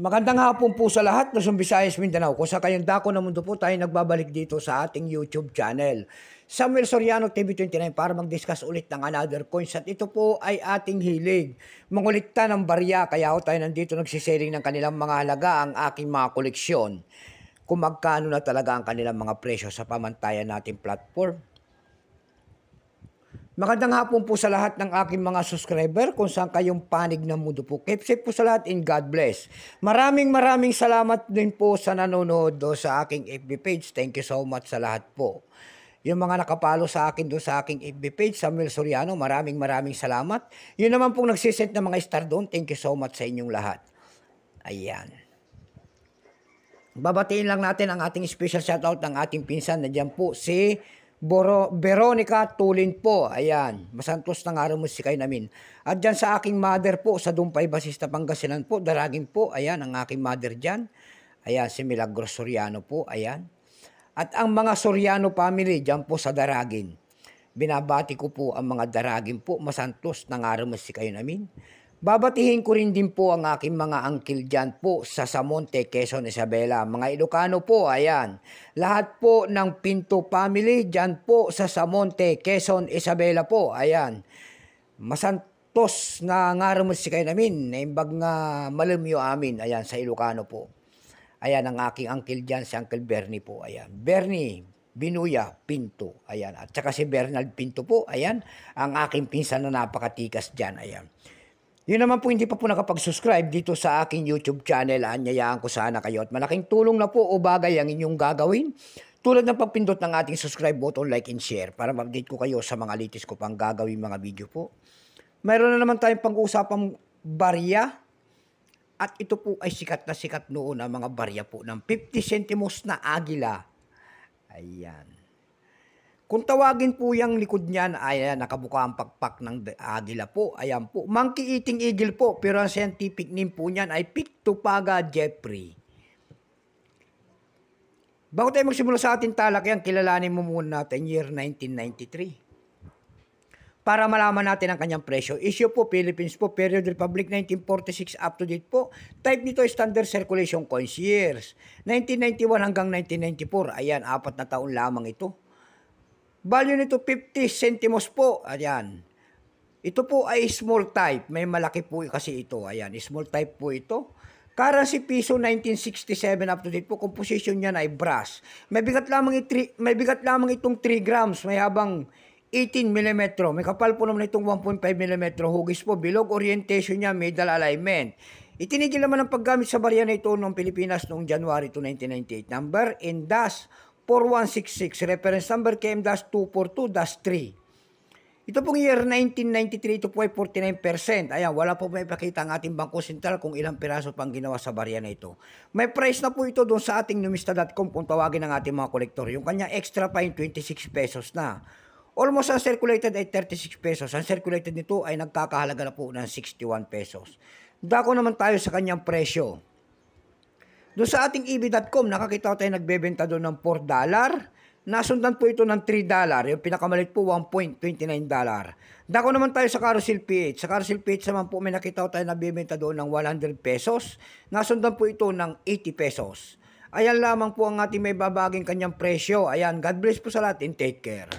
Magandang hapon po sa lahat, Luzon, Visayas, Mindanao. Kung sa kayong dako ng mundo po tayo nagbabalik dito sa ating YouTube channel. Samuel Soriano TV29 para mag-discuss ulit ng another coins. At ito po ay ating hilig. Mangulikta ng barya, kaya ako tayo nandito nagsiselling ng kanilang mga halaga ang aking mga koleksyon. Kung magkano na talaga ang kanilang mga presyo sa pamantayan nating platform. Magandang hapon po sa lahat ng aking mga subscriber kung saan kayong panig ng mundo po. Keep safe po sa lahat and God bless. Maraming salamat din po sa nanonood do sa aking FB page. Thank you so much sa lahat po. Yung mga nakapalo sa akin do sa aking FB page, Samuel Soriano, maraming salamat. Yun naman pong nagsisend ng mga star doon, thank you so much sa inyong lahat. Ayan. Babatiin lang natin ang ating special shoutout ng ating pinsan na dyan po si Veronica Tulin po. Ayan. Masantos ng araw mo si kayo namin. At dyan sa aking mother po, sa Dumpay Basista, Pangasinan po, Daragin po. Ayan, ang aking mother dyan. Ayan, si Milagros Soriano po. Ayan. At ang mga Soriano family dyan po sa Daragin. Binabati ko po ang mga Daragin po. Masantos ng araw mo si kayo namin. Babatihin ko rin din po ang aking mga uncle dyan po sa Samonte, Quezon, Isabela. Mga Ilocano po, ayan. Lahat po ng Pinto family dyan po sa Samonte, Quezon, Isabela po, ayan. Masantos na ngaramot si kayo namin, naimbag nga malamyo amin, ayan, sa Ilocano po. Ayan ang aking uncle dyan, si Uncle Bernie po, ayan. Bernie Binuya Pinto, ayan. At saka si Bernard Pinto po, ayan. Ang aking pinsan na napakatikas dyan, ayan. Yun naman po hindi pa po nakapag-subscribe dito sa aking YouTube channel. Anyayaan ko sana kayo at malaking tulong na po o bagay ang inyong gagawin. Tulad ng pagpindot ng ating subscribe button, like and share para ma-update ko kayo sa mga latest ko pang gagawin mga video po. Mayroon na naman tayong pag-uusapang barya. At ito po ay sikat na sikat noon ang mga barya po ng 50 centimos na agila. Ayan. Kung tawagin po yung likod niyan, ayan, nakabuka ang pakpak ng agila po. Ayan po. Monkey eating eagle po. Pero ang scientific name po niyan ay Pictopaga jeffrey. Bago tayo magsimula sa ating talakayan, kilalanin mo muna natin year 1993. Para malaman natin ang kanyang presyo. Issue po, Philippines po. Period Republic 1946 up to date po. Type nito standard circulation coins years. 1991 hanggang 1994. Ayan, 4 na taon lamang ito. Value nito 50 centimos po. Ayan. Ito po ay small type. May malaki po kasi ito. Ayan. Small type po ito. Currency piso 1967 up to date po. Composition niya ay brass. May bigat lamang itong 3 grams. May habang 18 mm. May kapal po naman itong 1.5 mm. Hugis po. Bilog orientation niya. Middle alignment. Itinigil naman ang paggamit sa barya na ito noong Pilipinas noong January 2, 1998. Number in dash 4166, reference number KM-242-3. Ito pong year 1993, ito po ay 49%. Ayan, wala po may ipakita ang ating Bangko Sentral kung ilang piraso pang ginawa sa barya na ito. May price na po ito doon sa ating numista.com kung tawagin ng ating mga kolektor. Yung kanya extra pa yung 26 pesos na. Almost ang circulated ay 36 pesos. Ang circulated nito ay nagkakahalaga na po ng 61 pesos. Dako naman tayo sa kanyang presyo. Doon sa ating EB.com, nakakita ko tayo nagbebenta doon ng $4. Nasundan po ito ng $3. Yung pinakamalit po, $1.29. Dako naman tayo sa Carousel PH. Sa Carousel PH naman po, may nakita ko tayo nagbebenta doon ng 100 pesos. Nasundan po ito ng 80 pesos. Ayan lamang po ang ating may babaging kanyang presyo. Ayan, God bless po sa lahat and take care.